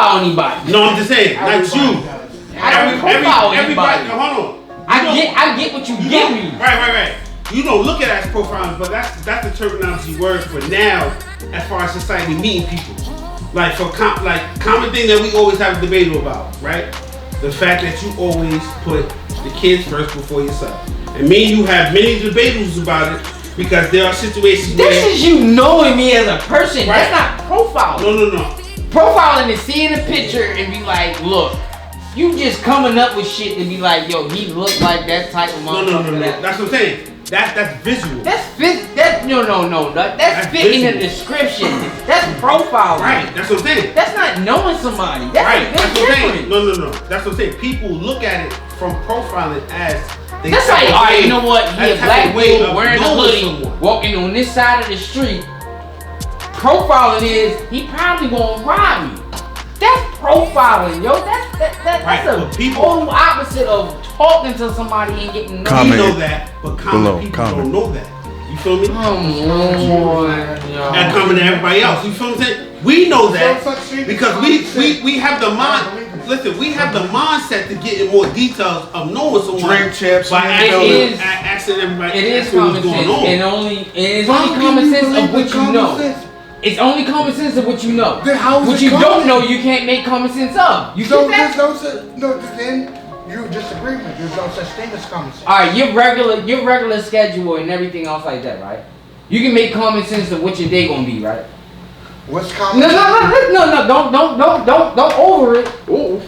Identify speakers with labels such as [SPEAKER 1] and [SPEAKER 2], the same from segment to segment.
[SPEAKER 1] profile anybody.
[SPEAKER 2] No, I'm just saying, not you.
[SPEAKER 1] I don't profile anybody.
[SPEAKER 2] Hold on.
[SPEAKER 1] I get what you give me.
[SPEAKER 2] Right. You don't look at it as profiling, but that's the terminology word for now, as far as society meeting people. Like for common thing that we always have a debate about, right? The fact that you always put the kids first before yourself. And me and you have many debates about it because there are situations where
[SPEAKER 1] this is you knowing me as a person.
[SPEAKER 2] Right.
[SPEAKER 1] That's not profiling.
[SPEAKER 2] No.
[SPEAKER 1] Profiling is seeing a picture and be like, look, you just coming up with shit and be like, yo, he looked like that type of motherfucker.
[SPEAKER 2] No. That's what I'm saying. That's visual.
[SPEAKER 1] That's no. That's fitting the description. That's profiling.
[SPEAKER 2] Right. That's what I'm saying.
[SPEAKER 1] That's not knowing somebody. That's
[SPEAKER 2] right. That's what I'm saying.
[SPEAKER 1] different.
[SPEAKER 2] No. That's what I'm saying. People look at it from profiling as they.
[SPEAKER 1] That's like, all right, you know what? He a black dude wearing a hoodie,
[SPEAKER 2] someone.
[SPEAKER 1] walking on this side of the street. Profiling is he probably gonna rob me. That's profiling, yo. That's a total opposite of talking to somebody and getting to know.
[SPEAKER 2] We know that, but common people don't know that. You feel me? And coming to everybody else. You feel what I'm saying? We know that because we have the mind. Listen, we have the mindset to get in more details of knowing someone.
[SPEAKER 3] Drink chips.
[SPEAKER 2] By asking everybody.
[SPEAKER 1] It is common sense, and it's only common sense of what you know. It's only common sense of what you know.
[SPEAKER 3] Then how is
[SPEAKER 1] what
[SPEAKER 3] it
[SPEAKER 1] you
[SPEAKER 3] common?
[SPEAKER 1] Don't know, you can't make common sense of. You
[SPEAKER 3] so
[SPEAKER 1] get that?
[SPEAKER 3] Then you disagree with me. There's no such thing as common sense.
[SPEAKER 1] All right, your regular schedule and everything else like that, right? You can make common sense of what your day gonna be, right?
[SPEAKER 3] What's common?
[SPEAKER 1] No, don't over it.
[SPEAKER 3] Ooh.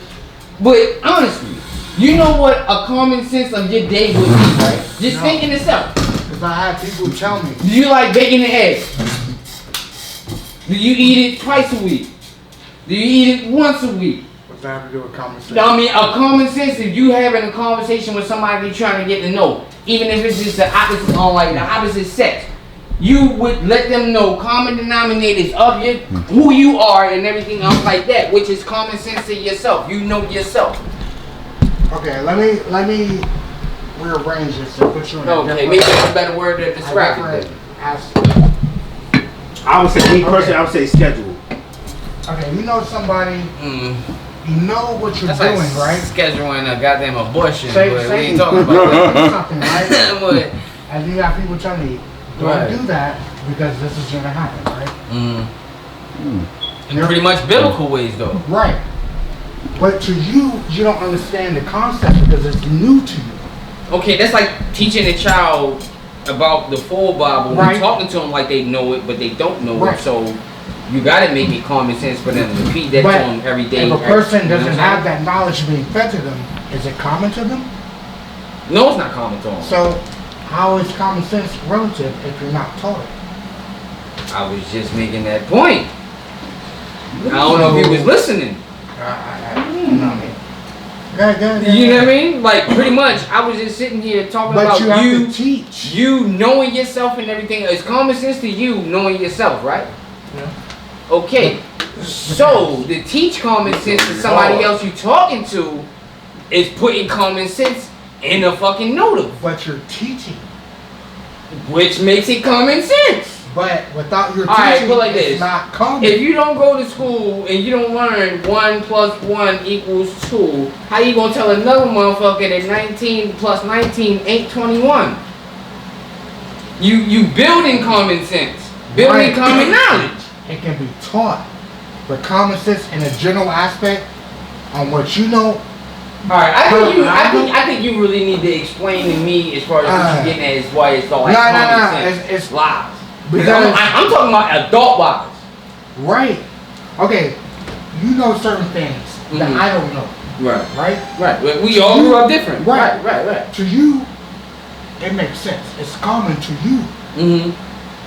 [SPEAKER 1] But honestly, you know what a common sense of your day would be, right? Just thinking itself.
[SPEAKER 3] Because I have people tell me.
[SPEAKER 1] Do you like bacon and eggs? Do you eat it twice a week? Do you eat it once a week?
[SPEAKER 3] What's that have to do with common sense?
[SPEAKER 1] I mean, a common sense if you having a conversation with somebody you're trying to get to know, even if it's just the opposite on like the opposite sex, you would let them know common denominators of who you are and everything else like that, which is common sense to yourself. You know yourself.
[SPEAKER 3] Okay, let me rearrange this and put you in a
[SPEAKER 1] maybe that's a better word to describe it.
[SPEAKER 2] I would say, me personally, I would say schedule.
[SPEAKER 3] Okay, you know somebody, you know what you're
[SPEAKER 1] That's
[SPEAKER 3] doing,
[SPEAKER 1] like
[SPEAKER 3] right?
[SPEAKER 1] Scheduling a goddamn abortion,
[SPEAKER 3] Say
[SPEAKER 1] but we ain't talking about
[SPEAKER 3] something, right?
[SPEAKER 1] that.
[SPEAKER 3] And you got people telling me, don't do that because this is going to happen, right?
[SPEAKER 1] In pretty much biblical ways, though.
[SPEAKER 3] Right. But to you, you don't understand the concept because it's new to you.
[SPEAKER 1] Okay, that's like teaching a child about the full Bible,
[SPEAKER 3] right.
[SPEAKER 1] Talking to them like they know it, but they don't know
[SPEAKER 3] right.
[SPEAKER 1] it. So you gotta make it common sense for them to repeat that to them every day.
[SPEAKER 3] If a person doesn't have that knowledge being fed to them, is it common to them?
[SPEAKER 1] No, it's not common to them.
[SPEAKER 3] So how is common sense relative if you're not taught it?
[SPEAKER 1] I was just making that point. I don't know if he was listening.
[SPEAKER 3] You know what I mean?
[SPEAKER 1] You know what I mean? Like pretty much, I was just sitting here talking about
[SPEAKER 3] you have to teach.
[SPEAKER 1] You knowing yourself and everything. It's common sense to you knowing yourself, right?
[SPEAKER 3] Yeah.
[SPEAKER 1] Okay. So to teach common sense to somebody else you talking to is putting common sense in a fucking note.
[SPEAKER 3] But you're teaching.
[SPEAKER 1] Which makes it common sense.
[SPEAKER 3] But without your
[SPEAKER 1] teaching,
[SPEAKER 3] put
[SPEAKER 1] like
[SPEAKER 3] it's
[SPEAKER 1] this.
[SPEAKER 3] not common.
[SPEAKER 1] If you don't go to school and you don't learn 1 + 1 = 2, how you gonna tell another motherfucker that 19 + 19 ain't 21? You building common sense, building common knowledge.
[SPEAKER 3] It can be taught, but common sense in a general aspect on what you know.
[SPEAKER 1] All right, I think you really need to explain to me as far as what you're getting at is why it's all like common sense. It's lies. Because I'm talking about adult wise.
[SPEAKER 3] Right. Okay. You know certain things that I don't know.
[SPEAKER 1] Right. We all grew up different. Right.
[SPEAKER 3] To you, it makes sense. It's common to you.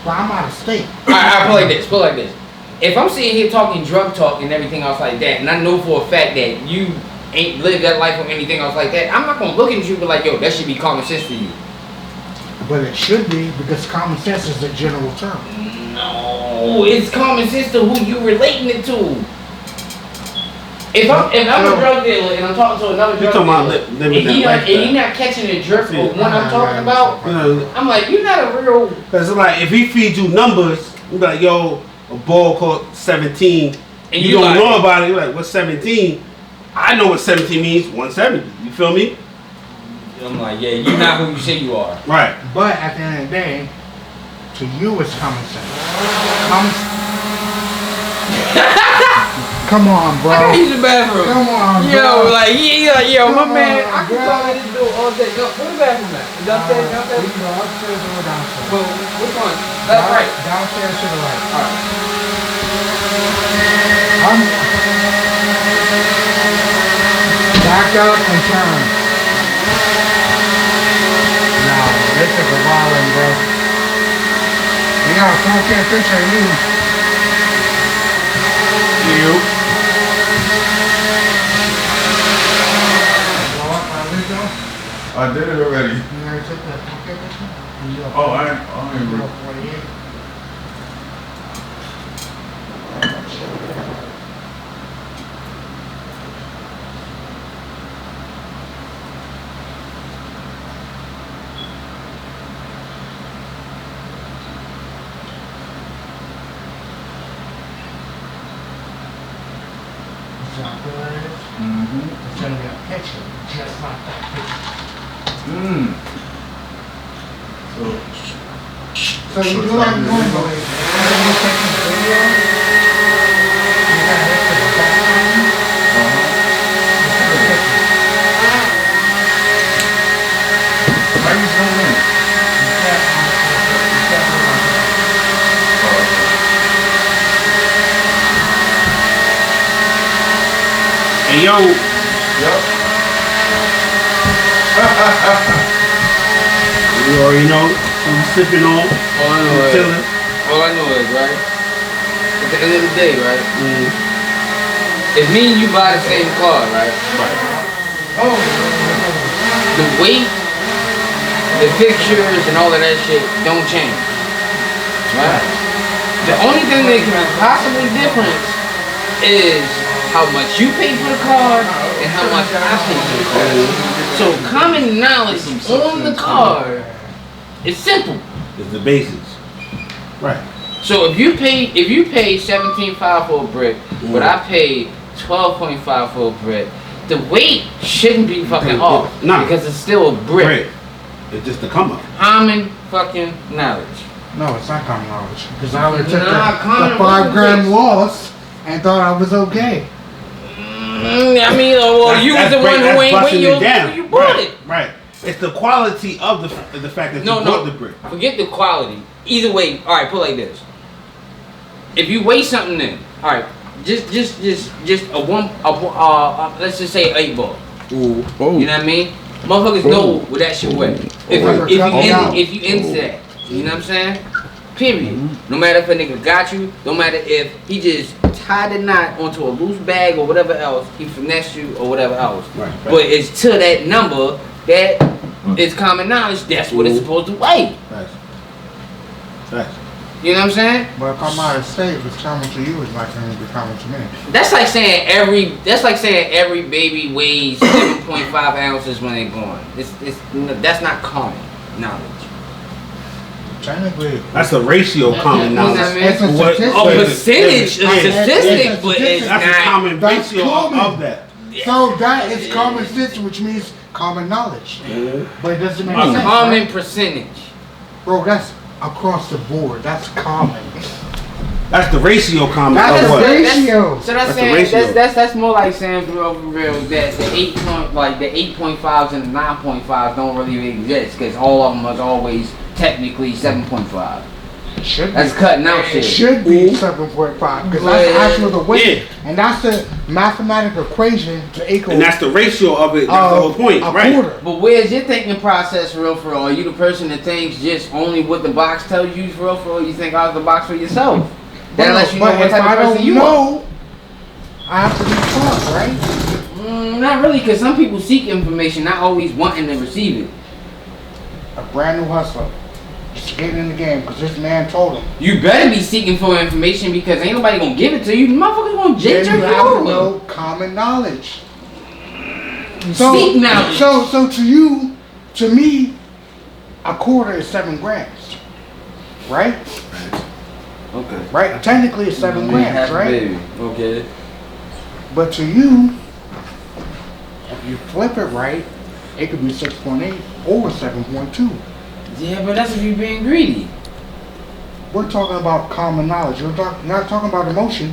[SPEAKER 3] But I'm out of state.
[SPEAKER 1] I put like this. If I'm sitting here talking drug talk and everything else like that, and I know for a fact that you ain't lived that life or anything else like that, I'm not gonna look at you and be like, yo, that should be common sense to you.
[SPEAKER 3] But it should be, because common sense is a general term.
[SPEAKER 1] No, it's common sense to who you relating it to. If I'm a drug dealer and I'm talking to another drug dealer, and he not catching the drift of what I'm talking about, I'm like, you're not a real.
[SPEAKER 2] Because like, if he feeds you numbers, you be like, yo, a ball cost 17,
[SPEAKER 1] And
[SPEAKER 2] you don't know about it. You're like, what's 17? I know what 17 means. 170. You feel me?
[SPEAKER 1] I'm like, yeah, you're not who you say you are.
[SPEAKER 2] Right.
[SPEAKER 3] But at the end of the day, to you it's common sense. Common Come on, bro.
[SPEAKER 1] I gotta use the bathroom.
[SPEAKER 3] Come on, bro.
[SPEAKER 1] Yo, like, yo,
[SPEAKER 3] Come
[SPEAKER 1] my man,
[SPEAKER 3] on,
[SPEAKER 1] I can
[SPEAKER 3] bro.
[SPEAKER 1] talk to this dude all day. Yo, where the bathroom at? Is upstairs, downstairs?
[SPEAKER 3] We go upstairs or downstairs?
[SPEAKER 1] Well, which one? Left, right.
[SPEAKER 3] Downstairs to the right.
[SPEAKER 1] Alright.
[SPEAKER 3] Back up and turn. No, this is a violent, bro. You know, someone can't fish at you.
[SPEAKER 2] You.
[SPEAKER 3] Blow up my window.
[SPEAKER 4] I did it already.
[SPEAKER 3] You already took that pocket with you?
[SPEAKER 4] Oh, I ain't
[SPEAKER 3] Real
[SPEAKER 4] real.
[SPEAKER 3] 48.
[SPEAKER 4] Mm-hmm.
[SPEAKER 3] It's gonna be a picture, just like that picture. So you do like normally, when you take this video, you gotta hit the background. Just take a picture.
[SPEAKER 4] Why you zoom in?
[SPEAKER 3] You can't do like that.
[SPEAKER 2] Hey, yo.
[SPEAKER 4] Yup.
[SPEAKER 2] You already know. I'm sipping on.
[SPEAKER 1] All I know
[SPEAKER 2] Chilling.
[SPEAKER 1] is, right? At the end of the day, right? If me and you buy the same car, right?
[SPEAKER 3] Oh,
[SPEAKER 1] The weight, the fixtures, and all of that shit don't change. Right? The only thing that can possibly difference is how much you pay for the car and how much I pay for the car. So common knowledge on the car is simple.
[SPEAKER 2] It's the basics. Right.
[SPEAKER 1] So if you pay $17.5 for a brick, but I pay $12.5 for a brick, the weight shouldn't be fucking off.
[SPEAKER 2] Nah.
[SPEAKER 1] Because it's still a brick.
[SPEAKER 2] Great. It's just the come up.
[SPEAKER 1] Common fucking knowledge.
[SPEAKER 3] no, it's not common knowledge. Because I would have took
[SPEAKER 1] Nah, common
[SPEAKER 3] the 5 grand
[SPEAKER 1] knowledge.
[SPEAKER 3] loss and thought I was okay.
[SPEAKER 1] I mean, well, you was the one who ain't
[SPEAKER 2] busting
[SPEAKER 1] when
[SPEAKER 2] it down.
[SPEAKER 1] you bought
[SPEAKER 2] Right,
[SPEAKER 1] it.
[SPEAKER 2] Right. It's the quality of the fact that
[SPEAKER 1] No,
[SPEAKER 2] you
[SPEAKER 1] no.
[SPEAKER 2] bought the brick.
[SPEAKER 1] Forget the quality. Either way, all right. Put it like this: if you weigh something in, all right, just a one, let's just say 8 ball.
[SPEAKER 2] Ooh.
[SPEAKER 1] You know what I mean? Motherfuckers know what that shit weigh. If you into that, you know what I'm saying? Period. No matter if a nigga got you, no matter if he just tied the knot onto a loose bag or whatever else, he finessed you or whatever else.
[SPEAKER 2] Right.
[SPEAKER 1] But it's to that number that is common knowledge. That's what it's supposed to weigh.
[SPEAKER 2] Facts. Facts.
[SPEAKER 1] You know what I'm saying?
[SPEAKER 3] But if I'm out of state, what's common to you is not going to be common to me.
[SPEAKER 1] That's like saying every baby weighs 7.5 ounces when they're born. That's not common knowledge.
[SPEAKER 3] Technically,
[SPEAKER 2] That's a ratio common knowledge.
[SPEAKER 3] it's a
[SPEAKER 2] What-
[SPEAKER 3] statistic.
[SPEAKER 1] A
[SPEAKER 2] Yeah,
[SPEAKER 1] percentage, a
[SPEAKER 2] yeah,
[SPEAKER 1] statistic,
[SPEAKER 3] yeah.
[SPEAKER 1] but it's
[SPEAKER 2] That's a
[SPEAKER 1] not.
[SPEAKER 2] common
[SPEAKER 3] That's
[SPEAKER 2] ratio
[SPEAKER 3] common.
[SPEAKER 2] of that.
[SPEAKER 3] So that is common sense, which means common knowledge. But it doesn't make
[SPEAKER 1] A
[SPEAKER 3] sense.
[SPEAKER 1] common
[SPEAKER 3] Right?
[SPEAKER 1] percentage.
[SPEAKER 3] Bro, that's across the board. That's common.
[SPEAKER 2] That's the ratio common
[SPEAKER 3] That's
[SPEAKER 2] of
[SPEAKER 3] a
[SPEAKER 2] what?
[SPEAKER 3] ratio.
[SPEAKER 1] So
[SPEAKER 2] That's
[SPEAKER 1] that's
[SPEAKER 2] the
[SPEAKER 1] saying
[SPEAKER 2] ratio.
[SPEAKER 1] that's more like saying for real that the 8.5s and the 9.5s don't really exist because all of them is always technically 7.5.
[SPEAKER 3] Should be.
[SPEAKER 1] That's cutting out
[SPEAKER 3] It
[SPEAKER 1] shit.
[SPEAKER 3] should be 7.5 because that's
[SPEAKER 1] But-
[SPEAKER 3] actually the weight,
[SPEAKER 2] Yeah.
[SPEAKER 3] and that's the mathematical equation to equal
[SPEAKER 2] And that's the ratio of it. That's the whole point,
[SPEAKER 3] a
[SPEAKER 2] right?
[SPEAKER 3] quarter.
[SPEAKER 1] But where's your thinking process for real? Are you the person that thinks just only what the box tells you for real? You think out of the box for yourself? That lets you know
[SPEAKER 3] But
[SPEAKER 1] what
[SPEAKER 3] if
[SPEAKER 1] type
[SPEAKER 3] I
[SPEAKER 1] of person
[SPEAKER 3] don't
[SPEAKER 1] you are.
[SPEAKER 3] know, I have to be taught, right?
[SPEAKER 1] Not really, because some people seek information, not always wanting to receive it.
[SPEAKER 3] A brand new hustler, just getting in the game because this man told him.
[SPEAKER 1] You better be seeking for information because ain't nobody gonna give it to you. Motherfuckers gonna
[SPEAKER 3] Then
[SPEAKER 1] jerk
[SPEAKER 3] you
[SPEAKER 1] you
[SPEAKER 3] have to
[SPEAKER 1] over.
[SPEAKER 3] know common knowledge.
[SPEAKER 1] Seek knowledge.
[SPEAKER 3] So to you, to me, a quarter is 7 grams, right?
[SPEAKER 1] Okay.
[SPEAKER 3] right? Technically, it's 7 grams, right?
[SPEAKER 1] Baby. Okay.
[SPEAKER 3] But to you, if you flip it right, it could be 6.8 or 7.2.
[SPEAKER 1] Yeah, but that's if you're being greedy.
[SPEAKER 3] We're talking about common knowledge. We're not talking about emotion.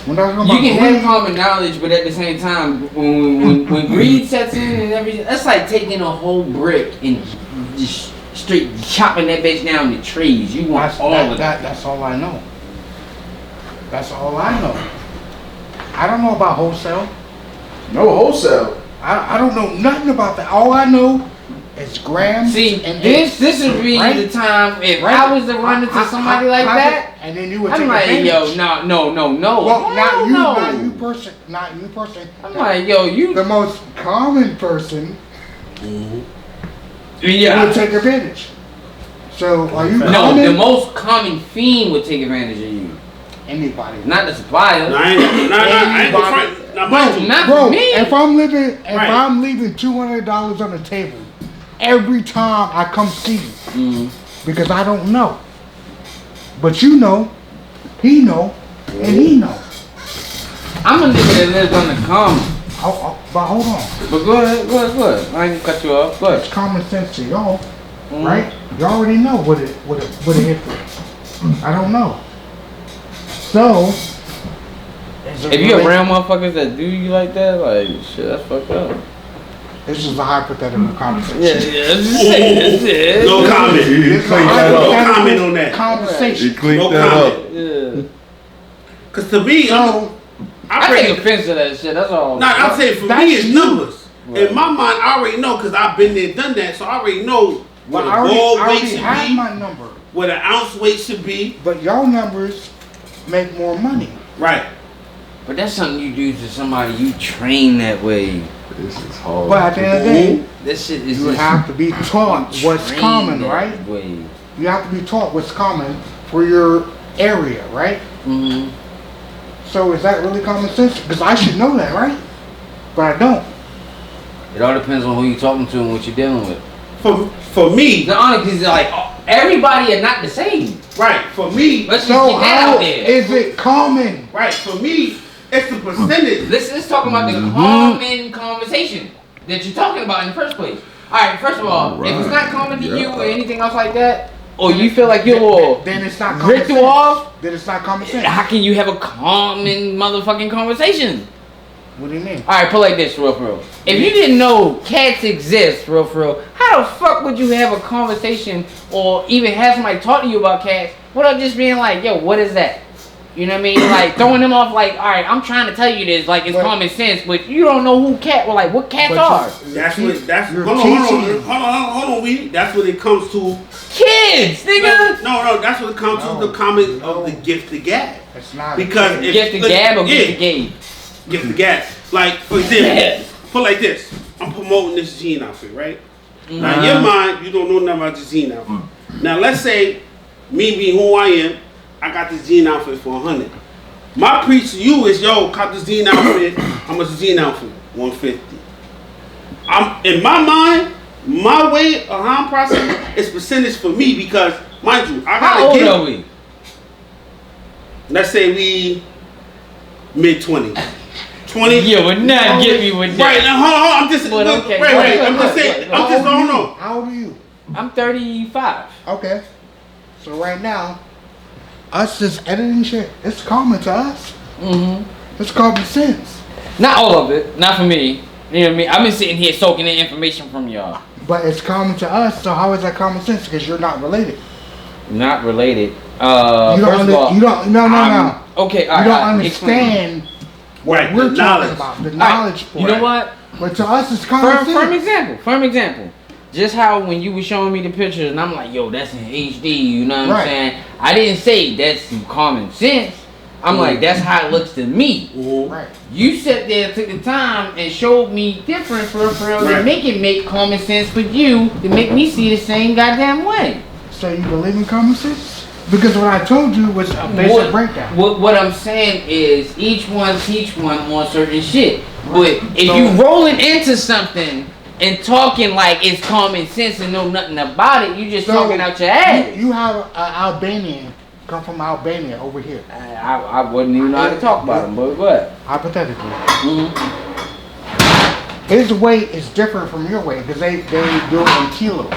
[SPEAKER 3] We're not talking
[SPEAKER 1] You
[SPEAKER 3] about
[SPEAKER 1] can
[SPEAKER 3] greed.
[SPEAKER 1] have common knowledge, but at the same time, when greed sets in and everything, that's like taking a whole brick and just straight chopping that bitch down to trees. You want all of that.
[SPEAKER 3] That's all I know. That's all I know. I don't know about wholesale.
[SPEAKER 4] No wholesale.
[SPEAKER 3] I don't know nothing about that. All I know is grams.
[SPEAKER 1] See,
[SPEAKER 3] and
[SPEAKER 1] this would be
[SPEAKER 3] right?
[SPEAKER 1] the time if
[SPEAKER 3] Right?
[SPEAKER 1] I was to run into somebody like that.
[SPEAKER 3] and then you would
[SPEAKER 1] I'm
[SPEAKER 3] take
[SPEAKER 1] like,
[SPEAKER 3] advantage.
[SPEAKER 1] yo, no.
[SPEAKER 3] Well,
[SPEAKER 1] Hell no.
[SPEAKER 3] not you person.
[SPEAKER 1] I'm like, yo, you.
[SPEAKER 3] The most common person
[SPEAKER 1] Yeah.
[SPEAKER 3] would take advantage. So are you
[SPEAKER 1] No,
[SPEAKER 3] common?
[SPEAKER 1] the most common fiend would take advantage of you,
[SPEAKER 3] Anybody.
[SPEAKER 1] not the supplier.
[SPEAKER 2] No, I ain't the front. Now, mind you,
[SPEAKER 1] Not
[SPEAKER 3] Bro,
[SPEAKER 1] for me.
[SPEAKER 3] if
[SPEAKER 2] Right.
[SPEAKER 3] I'm leaving $200 on the table every time I come see you, because I don't know, but you know, he know, and he know.
[SPEAKER 1] I'm a nigga that lives on the common.
[SPEAKER 3] But hold on,
[SPEAKER 1] But go ahead. I ain't gonna cut you off. Go
[SPEAKER 3] it's
[SPEAKER 1] ahead.
[SPEAKER 3] common sense to y'all, right? You already know what it hit for. I don't know. So,
[SPEAKER 1] If you around motherfuckers that do you like that, like shit, that's fucked up.
[SPEAKER 3] this is a hypothetical conversation.
[SPEAKER 1] That's it.
[SPEAKER 2] no comment.
[SPEAKER 4] He
[SPEAKER 3] This is a
[SPEAKER 4] cleaned that up.
[SPEAKER 3] hypothetical
[SPEAKER 2] comment on that.
[SPEAKER 4] He
[SPEAKER 3] Conversation.
[SPEAKER 4] cleaned
[SPEAKER 2] No
[SPEAKER 4] that up.
[SPEAKER 2] comment.
[SPEAKER 1] Yeah.
[SPEAKER 2] Cause to me,
[SPEAKER 3] So,
[SPEAKER 1] I
[SPEAKER 2] break
[SPEAKER 1] take
[SPEAKER 2] it.
[SPEAKER 1] offense to that shit. That's all.
[SPEAKER 2] Nah, I'm saying for
[SPEAKER 3] That's
[SPEAKER 2] me, it's
[SPEAKER 3] you.
[SPEAKER 2] numbers.
[SPEAKER 1] Right.
[SPEAKER 2] In my mind, I already know because I've been there, done that. So I already know what
[SPEAKER 3] well,
[SPEAKER 2] a
[SPEAKER 3] I
[SPEAKER 2] ball weight
[SPEAKER 3] already
[SPEAKER 2] should
[SPEAKER 3] have
[SPEAKER 2] be,
[SPEAKER 3] my number,
[SPEAKER 2] what an ounce weight should be.
[SPEAKER 3] but y'all numbers make more money.
[SPEAKER 2] Right.
[SPEAKER 1] But that's something you do to somebody you train that way.
[SPEAKER 4] This is hard.
[SPEAKER 3] But at the end of the day,
[SPEAKER 1] This shit is
[SPEAKER 3] you
[SPEAKER 1] just
[SPEAKER 3] have to be taught what's
[SPEAKER 1] trained
[SPEAKER 3] common,
[SPEAKER 1] that
[SPEAKER 3] right?
[SPEAKER 1] way.
[SPEAKER 3] You have to be taught what's common for your area, right?
[SPEAKER 1] Mm-hmm.
[SPEAKER 3] So is that really common sense? Because I should know that, right? But I don't.
[SPEAKER 1] It all depends on who you're talking to and what you're dealing with.
[SPEAKER 2] For me,
[SPEAKER 1] The honest is like everybody are not the same.
[SPEAKER 2] right. For me,
[SPEAKER 1] Let's just
[SPEAKER 3] So
[SPEAKER 1] get that
[SPEAKER 3] how
[SPEAKER 1] out there.
[SPEAKER 3] is it common?
[SPEAKER 2] right. For me, it's the percentage.
[SPEAKER 1] Let's talk about the common conversation that you're talking about in the first place. All right, first of all, if it's not common to you or anything else like that, or you feel like you're
[SPEAKER 3] Then it's not common
[SPEAKER 1] ripped
[SPEAKER 3] sense.
[SPEAKER 1] off,
[SPEAKER 3] Then it's not common sense.
[SPEAKER 1] how can you have a common motherfucking conversation?
[SPEAKER 3] What do you mean?
[SPEAKER 1] All right, put like this, for real. If you didn't know cats exist, for real, how the fuck would you have a conversation or even have somebody talk to you about cats without just being like, yo, what is that? You know what I mean? Like throwing them off like, all right, I'm trying to tell you this, like it's
[SPEAKER 3] But-
[SPEAKER 1] common sense, but you don't know who cat, or like what cats are.
[SPEAKER 2] That's what. That's
[SPEAKER 3] You're
[SPEAKER 2] hold
[SPEAKER 3] teaching.
[SPEAKER 2] on, Weedy. That's what it comes to.
[SPEAKER 1] Kids, nigga.
[SPEAKER 2] No. That's what it comes
[SPEAKER 3] No.
[SPEAKER 2] to. The comment
[SPEAKER 3] No.
[SPEAKER 2] of the gift of gab.
[SPEAKER 3] It's not.
[SPEAKER 2] Because if
[SPEAKER 1] Gift the
[SPEAKER 2] look,
[SPEAKER 1] gab or
[SPEAKER 2] yeah,
[SPEAKER 1] gift the gabe?
[SPEAKER 2] gift the gab. Like for example,
[SPEAKER 1] Yeah.
[SPEAKER 2] put like this. I'm promoting this jean outfit, right? Now in your mind, you don't know nothing about this jean outfit. Now let's say me being who I am, I got this jean outfit for 100. My preach to you is, yo, cop this jean outfit. How much is jean outfit? 150. I'm in my mind, my way of how I'm processing is percentage for me because, mind you, I
[SPEAKER 1] How
[SPEAKER 2] gotta
[SPEAKER 1] old
[SPEAKER 2] give.
[SPEAKER 1] are we?
[SPEAKER 2] Let's say we mid 20s. 20.
[SPEAKER 1] You would not get me with
[SPEAKER 2] Right
[SPEAKER 1] that.
[SPEAKER 2] now, hold on. I'm just
[SPEAKER 1] But
[SPEAKER 2] look,
[SPEAKER 1] okay,
[SPEAKER 2] wait.
[SPEAKER 1] go
[SPEAKER 2] I'm
[SPEAKER 1] ahead,
[SPEAKER 2] just
[SPEAKER 1] go
[SPEAKER 2] saying.
[SPEAKER 1] ahead.
[SPEAKER 2] I'm just don't know.
[SPEAKER 3] How old are you?
[SPEAKER 1] I'm 35.
[SPEAKER 3] Okay. So right now, us just editing shit, it's common to us.
[SPEAKER 1] Mm-hmm.
[SPEAKER 3] It's common sense.
[SPEAKER 1] Not all of it. Not for me. You know what I mean? I've been sitting here soaking in information from y'all.
[SPEAKER 3] But it's common to us, so how is that common sense? Because you're not related.
[SPEAKER 1] Not related.
[SPEAKER 3] You
[SPEAKER 1] First
[SPEAKER 3] don't,
[SPEAKER 1] of all,
[SPEAKER 3] no.
[SPEAKER 1] okay, all
[SPEAKER 3] You
[SPEAKER 1] right.
[SPEAKER 3] don't
[SPEAKER 1] explain.
[SPEAKER 3] understand what
[SPEAKER 2] Right,
[SPEAKER 3] we're
[SPEAKER 2] the
[SPEAKER 3] talking
[SPEAKER 2] knowledge.
[SPEAKER 3] about, the
[SPEAKER 1] All right,
[SPEAKER 3] knowledge part.
[SPEAKER 1] You know what?
[SPEAKER 3] But to us, it's common sense.
[SPEAKER 1] Firm example. Just how when you were showing me the pictures and I'm like, yo, that's in HD, you know what
[SPEAKER 3] Right.
[SPEAKER 1] I'm saying? I didn't say that's some common sense. I'm like, that's how it looks to me.
[SPEAKER 3] Right.
[SPEAKER 1] You sat there, took the time, and showed me different for real, to
[SPEAKER 2] Right.
[SPEAKER 1] make it make common sense for you, to make me see the same goddamn way.
[SPEAKER 3] So you believe in common sense? Because what I told you was a basic breakdown.
[SPEAKER 1] What I'm saying is each one teach one on certain shit. But if
[SPEAKER 3] So-
[SPEAKER 1] you rolling into something and talking like it's common sense and know nothing about it, you just talking out your ass.
[SPEAKER 3] You have an Albanian come from Albania over here.
[SPEAKER 1] I wouldn't even know how to talk about him, but what?
[SPEAKER 3] Hypothetically.
[SPEAKER 1] Mm-hmm.
[SPEAKER 3] His weight is different from your weight because they do it in kilos.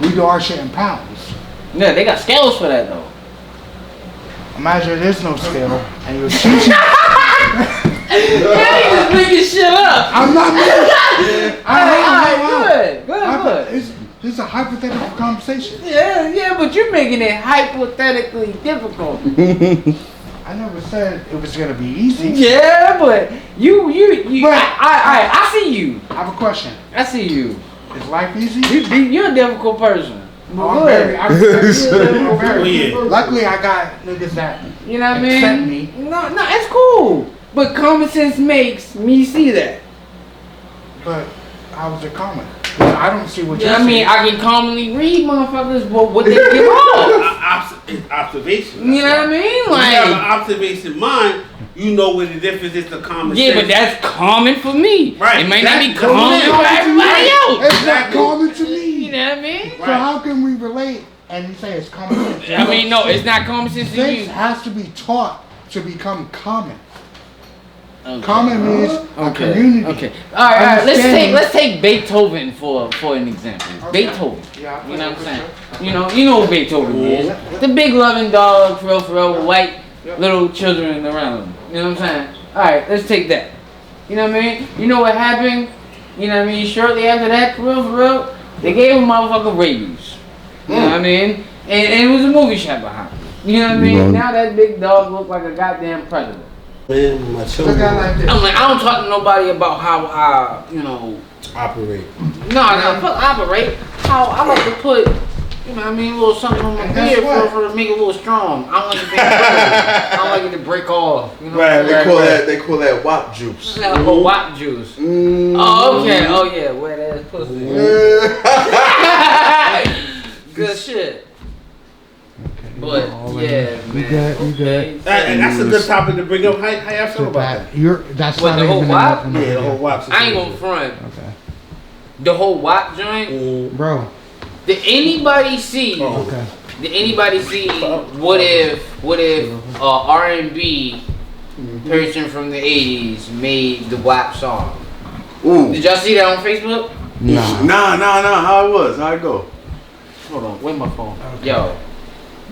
[SPEAKER 3] We do our shit in pounds.
[SPEAKER 1] Yeah, they got scales for that though.
[SPEAKER 3] Imagine there's no scale and you're teaching.
[SPEAKER 1] Yeah, you just making shit up.
[SPEAKER 3] I'm not making.
[SPEAKER 1] Alright, good.
[SPEAKER 3] This is a hypothetical conversation.
[SPEAKER 1] Yeah, but you're making it hypothetically difficult.
[SPEAKER 3] I never said it was gonna be easy.
[SPEAKER 1] Yeah, but you.
[SPEAKER 3] But-
[SPEAKER 1] I see you.
[SPEAKER 3] I have a question.
[SPEAKER 1] I see you.
[SPEAKER 3] Is life easy?
[SPEAKER 1] You're a difficult person.
[SPEAKER 3] I'm
[SPEAKER 1] Good.
[SPEAKER 3] I'm very.
[SPEAKER 2] Oh, yeah.
[SPEAKER 3] Luckily, I got niggas that
[SPEAKER 1] You know what I
[SPEAKER 3] accept
[SPEAKER 1] mean?
[SPEAKER 3] me.
[SPEAKER 1] No, it's cool. But common sense makes me see that.
[SPEAKER 3] But how was it common? I don't see what you're
[SPEAKER 1] I mean,
[SPEAKER 3] saying.
[SPEAKER 1] I can commonly read motherfuckers what they give off.
[SPEAKER 2] It's observation.
[SPEAKER 1] You know what I mean?
[SPEAKER 2] When you have an
[SPEAKER 1] Like,
[SPEAKER 2] observation mind, you know what the difference is to common
[SPEAKER 1] yeah,
[SPEAKER 2] sense.
[SPEAKER 1] but that's common for me.
[SPEAKER 2] Right,
[SPEAKER 1] It may not be
[SPEAKER 2] exactly.
[SPEAKER 1] common for everybody else.
[SPEAKER 3] It's
[SPEAKER 2] Exactly.
[SPEAKER 3] not common to
[SPEAKER 1] You
[SPEAKER 3] me.
[SPEAKER 1] know what I mean?
[SPEAKER 3] So how can we relate and you say it's common sense?
[SPEAKER 1] I mean, no, it's not common sense to
[SPEAKER 3] Things
[SPEAKER 1] you.
[SPEAKER 3] has to be taught to become common.
[SPEAKER 1] Okay.
[SPEAKER 3] Common means a
[SPEAKER 1] Okay.
[SPEAKER 3] community.
[SPEAKER 1] Okay. All right.
[SPEAKER 3] Understanding.
[SPEAKER 1] Let's take Beethoven for an example.
[SPEAKER 3] Okay.
[SPEAKER 1] Beethoven.
[SPEAKER 3] Yeah, I
[SPEAKER 1] You know what I'm
[SPEAKER 3] put
[SPEAKER 1] saying?
[SPEAKER 3] it
[SPEAKER 1] You know who Beethoven is. The big loving dog, for real, white little children around him. You know what I'm saying? All right. Let's take that. You know what I mean? You know what happened? You know what I mean? Shortly after that, for real, they gave him motherfucker rabies. You know what I mean? And it was a movie shot behind it. You know what I mean? Now that big dog looked like a goddamn predator.
[SPEAKER 2] Man, my
[SPEAKER 3] Look
[SPEAKER 2] children
[SPEAKER 3] at it like this.
[SPEAKER 1] I'm like, I don't talk to nobody about how I, you know,
[SPEAKER 2] operate.
[SPEAKER 1] no, fuck operate. How I like to put, you know what I mean, a little something on my
[SPEAKER 3] And guess
[SPEAKER 1] beard
[SPEAKER 3] what?
[SPEAKER 1] for to make it a little strong. I don't like it to be I don't like it to break off. You know
[SPEAKER 2] Right,
[SPEAKER 4] They call that WAP juice.
[SPEAKER 1] Oh, WAP juice.
[SPEAKER 4] Mm.
[SPEAKER 1] Oh, okay. Oh, yeah. Wet ass pussy. Good shit. But, yeah, man.
[SPEAKER 3] You good, you good.
[SPEAKER 2] And that's a good topic to bring up. How y'all feel about that?
[SPEAKER 3] That's
[SPEAKER 1] What,
[SPEAKER 3] not
[SPEAKER 1] the whole
[SPEAKER 3] even
[SPEAKER 1] WAP?
[SPEAKER 3] enough.
[SPEAKER 2] Yeah, the whole WAP
[SPEAKER 1] I ain't
[SPEAKER 2] situation.
[SPEAKER 1] gonna front.
[SPEAKER 3] Okay.
[SPEAKER 1] The whole WAP joint.
[SPEAKER 3] Bro.
[SPEAKER 1] Did anybody see?
[SPEAKER 3] Okay.
[SPEAKER 1] Did anybody see what if R&B person from the 80s made the WAP song?
[SPEAKER 4] Ooh.
[SPEAKER 1] Did y'all see that on Facebook?
[SPEAKER 4] Nah. How it was? How it go?
[SPEAKER 1] Hold on, where's my phone? Yo,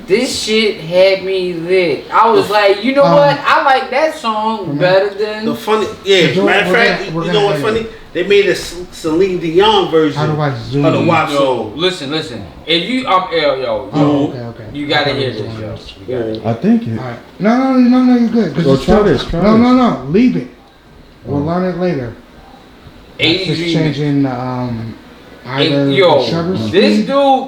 [SPEAKER 1] this shit had me lit. I was like, you know what? I like that song better than.
[SPEAKER 2] The funny, yeah. Matter of fact, you know what's funny? They made a Celine Dion version
[SPEAKER 3] How do I zoom
[SPEAKER 2] of the
[SPEAKER 3] in?
[SPEAKER 2] WAP
[SPEAKER 1] Yo,
[SPEAKER 2] song.
[SPEAKER 1] listen. If you,
[SPEAKER 3] Oh, okay.
[SPEAKER 1] you gotta hear this, yo. You gotta.
[SPEAKER 5] I think it.
[SPEAKER 3] Alright. No, you're good. 'Cause
[SPEAKER 5] Go
[SPEAKER 3] it's
[SPEAKER 5] try
[SPEAKER 3] still-
[SPEAKER 5] this, try
[SPEAKER 3] No, leave it. We'll learn it later. It's
[SPEAKER 1] 80s remix.
[SPEAKER 3] changing either
[SPEAKER 1] Yo,
[SPEAKER 3] the shutter
[SPEAKER 1] this
[SPEAKER 3] speed.
[SPEAKER 1] dude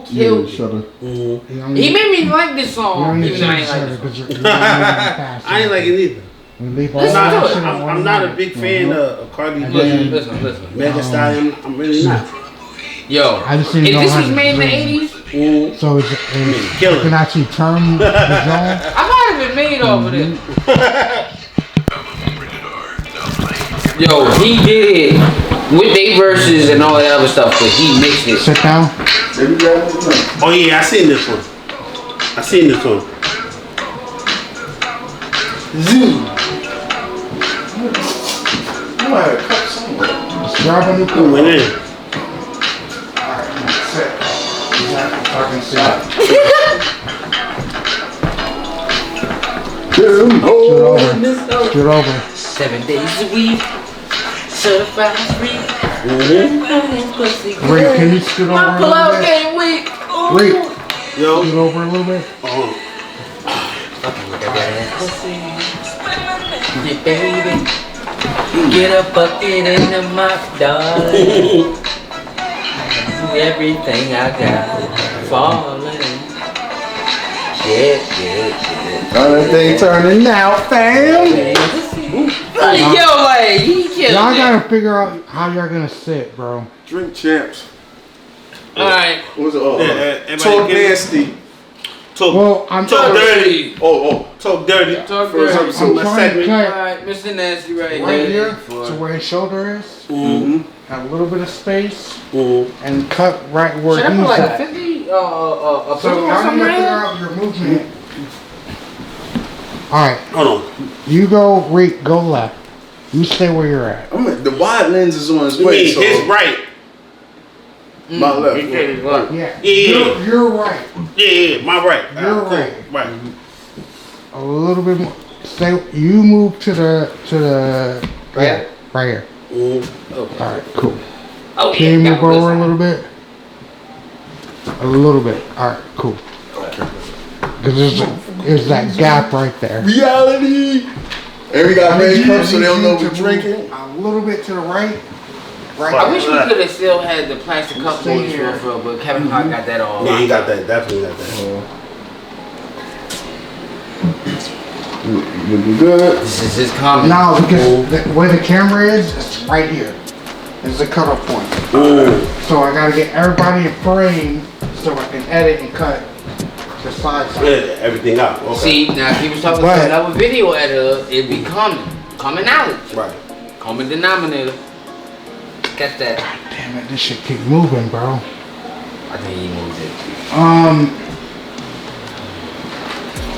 [SPEAKER 5] Yeah,
[SPEAKER 1] killed it.
[SPEAKER 5] shut up.
[SPEAKER 3] You don't
[SPEAKER 1] He
[SPEAKER 3] need-
[SPEAKER 1] made me like this
[SPEAKER 3] you
[SPEAKER 1] song,
[SPEAKER 3] don't need
[SPEAKER 1] even
[SPEAKER 3] to
[SPEAKER 1] though I
[SPEAKER 3] change
[SPEAKER 1] ain't
[SPEAKER 3] the
[SPEAKER 1] like
[SPEAKER 3] shutter
[SPEAKER 1] this song.
[SPEAKER 3] because you're fast.
[SPEAKER 2] I ain't like it either.
[SPEAKER 3] We leave all
[SPEAKER 1] Listen
[SPEAKER 3] that
[SPEAKER 1] to it.
[SPEAKER 3] shit on
[SPEAKER 2] I'm not a
[SPEAKER 3] automatic.
[SPEAKER 2] big fan of Cardi B,
[SPEAKER 1] Listen.
[SPEAKER 2] Mega Stallion. I'm really not.
[SPEAKER 1] Yo,
[SPEAKER 3] I just need
[SPEAKER 1] if
[SPEAKER 3] to know
[SPEAKER 1] this
[SPEAKER 3] how
[SPEAKER 1] was
[SPEAKER 3] to
[SPEAKER 1] made in the
[SPEAKER 3] zoom.
[SPEAKER 1] 80s,
[SPEAKER 3] So you
[SPEAKER 2] Killing.
[SPEAKER 3] can actually turn the zone.
[SPEAKER 1] I might have been made off of this. Yo, he did with they verses and all that other stuff, but he mixed it.
[SPEAKER 3] Sit down.
[SPEAKER 4] Maybe grab the drink.
[SPEAKER 2] Oh yeah, I seen this one.
[SPEAKER 4] You might have cut somewhere.
[SPEAKER 3] Let's grab a new
[SPEAKER 2] Who
[SPEAKER 3] coat.
[SPEAKER 2] went in?
[SPEAKER 3] Alright, sit. Exactly. Fucking sit. Scoot over.
[SPEAKER 1] 7 days a week, certified free.
[SPEAKER 3] Ray, can you scoot over
[SPEAKER 1] My
[SPEAKER 3] a
[SPEAKER 1] pull out
[SPEAKER 3] little bit?
[SPEAKER 1] game week. Ooh.
[SPEAKER 3] Ray,
[SPEAKER 2] Yo.
[SPEAKER 3] scoot over a little bit.
[SPEAKER 1] Yeah, baby, get a bucket in the mop, darling. Do everything I got, falling. Yeah.
[SPEAKER 5] That thing turning now, fam.
[SPEAKER 1] Yo, like, he killed
[SPEAKER 3] Y'all
[SPEAKER 1] it.
[SPEAKER 3] gotta figure out how y'all gonna sit, bro.
[SPEAKER 4] Drink champs.
[SPEAKER 1] Alright.
[SPEAKER 4] What was it? Oh,
[SPEAKER 2] everybody
[SPEAKER 4] Talk
[SPEAKER 2] give it-
[SPEAKER 4] nasty.
[SPEAKER 3] Well, I'm
[SPEAKER 2] Talk
[SPEAKER 3] trying,
[SPEAKER 2] dirty.
[SPEAKER 4] Oh.
[SPEAKER 2] Talk dirty.
[SPEAKER 1] Talk
[SPEAKER 2] First
[SPEAKER 1] dirty.
[SPEAKER 2] episode
[SPEAKER 3] I'm
[SPEAKER 2] of
[SPEAKER 3] trying to
[SPEAKER 2] segment.
[SPEAKER 3] cut
[SPEAKER 1] Alright, Mr. Nasty right
[SPEAKER 3] right here
[SPEAKER 1] For-
[SPEAKER 3] to where his shoulder is.
[SPEAKER 2] Mm-hmm.
[SPEAKER 3] Have a little bit of space
[SPEAKER 2] Mm-hmm.
[SPEAKER 3] and cut right where
[SPEAKER 1] Should I
[SPEAKER 3] he's
[SPEAKER 1] put like a
[SPEAKER 3] at.
[SPEAKER 1] 50? A
[SPEAKER 3] So
[SPEAKER 1] pillow or
[SPEAKER 3] y'all
[SPEAKER 1] something
[SPEAKER 3] need to
[SPEAKER 1] right
[SPEAKER 3] figure
[SPEAKER 1] here?
[SPEAKER 3] out your movement Alright,
[SPEAKER 2] Hold on.
[SPEAKER 3] you go left. You stay where you're at.
[SPEAKER 4] The wide lens is on its
[SPEAKER 2] You
[SPEAKER 4] way,
[SPEAKER 2] mean
[SPEAKER 4] so
[SPEAKER 2] his right?
[SPEAKER 4] my left.
[SPEAKER 3] Yeah.
[SPEAKER 2] Yeah.
[SPEAKER 3] You're right.
[SPEAKER 2] Yeah, my right.
[SPEAKER 3] You're
[SPEAKER 2] Cool.
[SPEAKER 3] right.
[SPEAKER 2] Right.
[SPEAKER 3] A little bit more. Stay. You move to the.
[SPEAKER 1] Right?
[SPEAKER 3] Right here.
[SPEAKER 2] Mhm.
[SPEAKER 1] Okay.
[SPEAKER 3] Alright, cool.
[SPEAKER 1] Oh,
[SPEAKER 3] Can you
[SPEAKER 1] yeah,
[SPEAKER 3] move
[SPEAKER 1] got
[SPEAKER 3] over a
[SPEAKER 1] this.
[SPEAKER 3] little bit? A little bit. Alright, cool. Because there's that gap right there.
[SPEAKER 4] Reality. And we got red cups, so they don't know
[SPEAKER 3] you
[SPEAKER 4] we're
[SPEAKER 3] to
[SPEAKER 4] drinking.
[SPEAKER 3] move a little bit to the right. Right.
[SPEAKER 1] I wish we could have still had the plastic cup
[SPEAKER 3] Stay
[SPEAKER 1] holders
[SPEAKER 3] here.
[SPEAKER 1] for, but Kevin Hart got that all.
[SPEAKER 2] Yeah, he got that. Definitely got that.
[SPEAKER 4] Looking good.
[SPEAKER 1] This is his comment.
[SPEAKER 3] No, because where the camera is, it's right here. It's the cutoff point.
[SPEAKER 2] Ooh.
[SPEAKER 3] So I gotta get everybody in frame so I can edit and cut the sides.
[SPEAKER 2] Yeah, everything out. Okay.
[SPEAKER 1] See, now if he was talking
[SPEAKER 3] But-
[SPEAKER 1] to another video editor, it'd be common knowledge,
[SPEAKER 2] Right.
[SPEAKER 1] common denominator. Get that.
[SPEAKER 3] Damn it, this shit keep moving, bro.
[SPEAKER 1] I think he moved it.
[SPEAKER 3] Move